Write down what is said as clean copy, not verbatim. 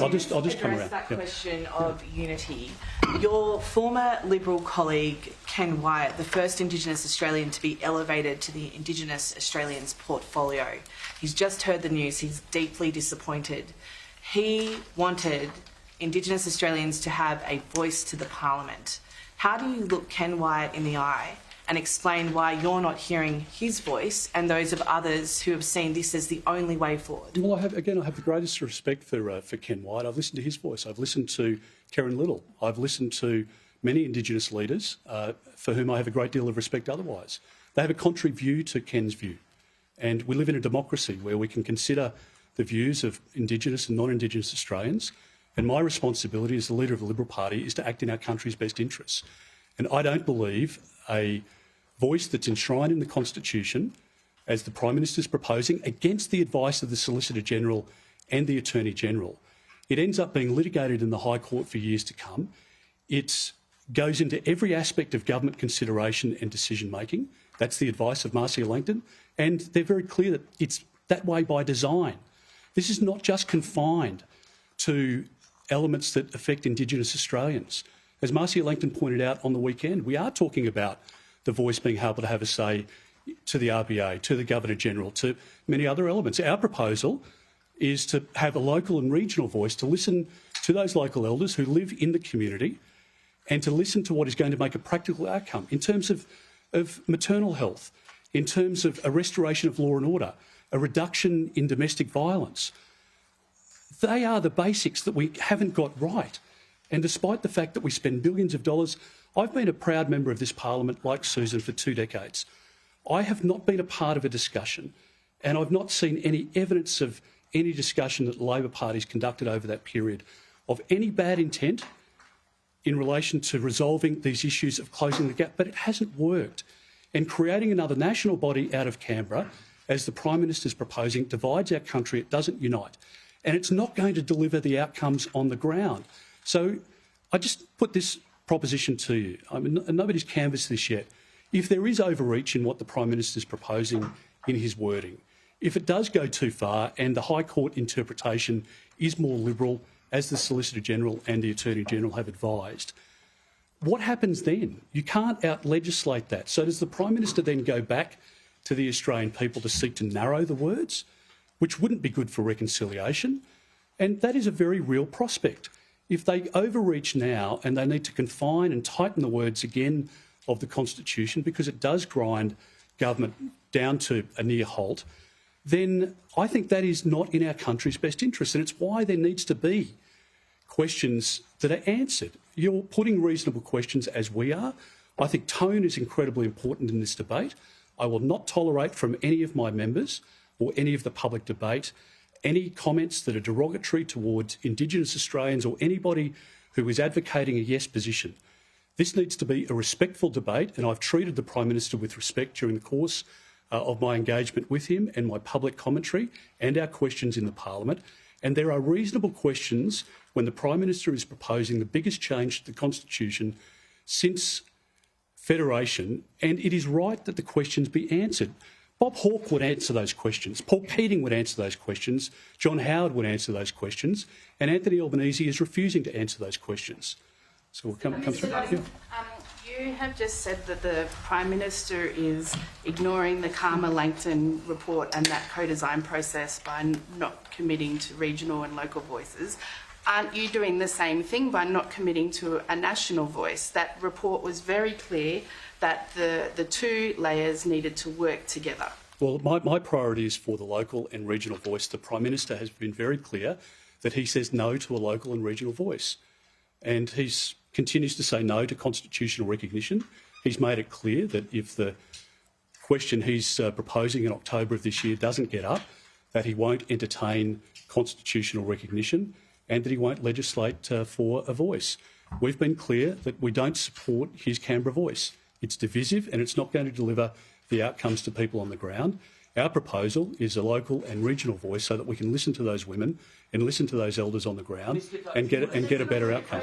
I'll just come around. That question of unity. Your former Liberal colleague Ken Wyatt, the first Indigenous Australian to be elevated to the Indigenous Australians portfolio, he's just heard the news. He's deeply disappointed. He wanted Indigenous Australians to have a voice to the Parliament. How do you look Ken Wyatt in the eye and explain why you're not hearing his voice and those of others who have seen this as the only way forward? Well, I have the greatest respect for Ken Wyatt. I've listened to his voice. I've listened to Karen Little. I've listened to many Indigenous leaders for whom I have a great deal of respect otherwise. They have a contrary view to Ken's view. And we live in a democracy where we can consider the views of Indigenous and non-Indigenous Australians. And my responsibility as the leader of the Liberal Party is to act in our country's best interests. And I don't believe a voice that's enshrined in the Constitution, as the Prime Minister is proposing, against the advice of the Solicitor General and the Attorney General. It ends up being litigated in the High Court for years to come. It goes into every aspect of government consideration and decision-making. That's the advice of Marcia Langton. And they're very clear that it's that way by design. This is not just confined to elements that affect Indigenous Australians. As Marcia Langton pointed out on the weekend, we are talking about the voice being able to have a say to the RBA, to the Governor-General, to many other elements. Our proposal is to have a local and regional voice, to listen to those local elders who live in the community and to listen to what is going to make a practical outcome in terms of maternal health, in terms of a restoration of law and order, a reduction in domestic violence. They are the basics that we haven't got right. And despite the fact that we spend billions of dollars, I've been a proud member of this parliament, like Susan, for 2 decades. I have not been a part of a discussion, and I've not seen any evidence of any discussion that the Labor Party's conducted over that period of any bad intent in relation to resolving these issues of closing the gap, but it hasn't worked. And creating another national body out of Canberra, as the Prime Minister is proposing, divides our country. It doesn't unite. And it's not going to deliver the outcomes on the ground. So I just put this proposition to you. I mean, nobody's canvassed this yet. If there is overreach in what the Prime Minister is proposing in his wording, if it does go too far and the High Court interpretation is more liberal, as the Solicitor General and the Attorney General have advised, what happens then? You can't out-legislate that. So does the Prime Minister then go back to the Australian people to seek to narrow the words, which wouldn't be good for reconciliation? And that is a very real prospect. If they overreach now and they need to confine and tighten the words again of the Constitution, because it does grind government down to a near halt, then I think that is not in our country's best interest. And it's why there needs to be questions that are answered. You're putting reasonable questions, as we are. I think tone is incredibly important in this debate. I will not tolerate from any of my members or any of the public debate any comments that are derogatory towards Indigenous Australians or anybody who is advocating a yes position. This needs to be a respectful debate, and I've treated the Prime Minister with respect during the course of my engagement with him and my public commentary and our questions in the Parliament. And there are reasonable questions when the Prime Minister is proposing the biggest change to the Constitution since Federation, and it is right that the questions be answered. Bob Hawke would answer those questions. Paul Keating would answer those questions. John Howard would answer those questions. And Anthony Albanese is refusing to answer those questions. So we'll come through. You have just said that the Prime Minister is ignoring the Karma Langton report and that co-design process by not committing to regional and local voices. Aren't you doing the same thing by not committing to a national voice? That report was very clear that the two layers needed to work together. Well, my priority is for the local and regional voice. The Prime Minister has been very clear that he says no to a local and regional voice. And he continues to say no to constitutional recognition. He's made it clear that if the question he's proposing in October of this year doesn't get up, that he won't entertain constitutional recognition and that he won't legislate for a voice. We've been clear that we don't support his Canberra Voice. It's divisive and it's not going to deliver the outcomes to people on the ground. Our proposal is a local and regional voice so that we can listen to those women and listen to those elders on the ground and get a better outcome.